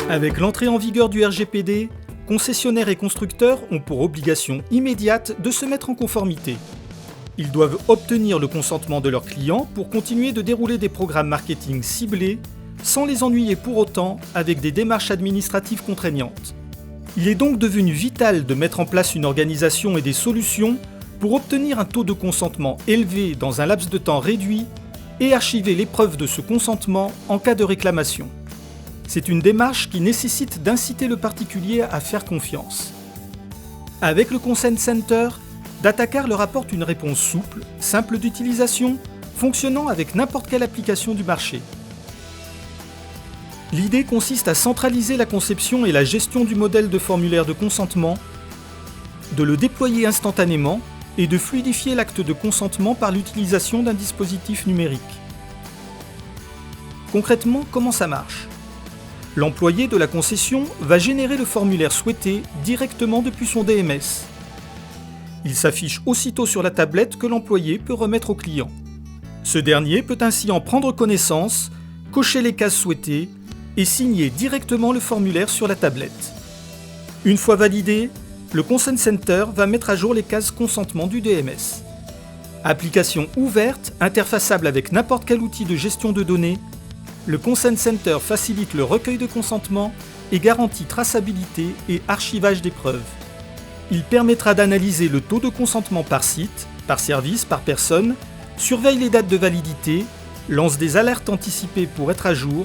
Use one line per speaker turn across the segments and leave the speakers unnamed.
Avec l'entrée en vigueur du RGPD, concessionnaires et constructeurs ont pour obligation immédiate de se mettre en conformité. Ils doivent obtenir le consentement de leurs clients pour continuer de dérouler des programmes marketing ciblés sans les ennuyer pour autant avec des démarches administratives contraignantes. Il est donc devenu vital de mettre en place une organisation et des solutions pour obtenir un taux de consentement élevé dans un laps de temps réduit et archiver les preuves de ce consentement en cas de réclamation. C'est une démarche qui nécessite d'inciter le particulier à faire confiance. Avec le Consent Center, DataCar leur apporte une réponse souple, simple d'utilisation, fonctionnant avec n'importe quelle application du marché. L'idée consiste à centraliser la conception et la gestion du modèle de formulaire de consentement, de le déployer instantanément et de fluidifier l'acte de consentement par l'utilisation d'un dispositif numérique. Concrètement, comment ça marche ? L'employé de la concession va générer le formulaire souhaité directement depuis son DMS. Il s'affiche aussitôt sur la tablette que l'employé peut remettre au client. Ce dernier peut ainsi en prendre connaissance, cocher les cases souhaitées et signer directement le formulaire sur la tablette. Une fois validé, le Consent Center va mettre à jour les cases consentement du DMS. Application ouverte, interfaçable avec n'importe quel outil de gestion de données, le Consent Center facilite le recueil de consentement et garantit traçabilité et archivage des preuves. Il permettra d'analyser le taux de consentement par site, par service, par personne, surveille les dates de validité, lance des alertes anticipées pour être à jour,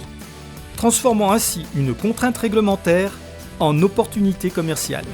transformant ainsi une contrainte réglementaire en opportunité commerciale.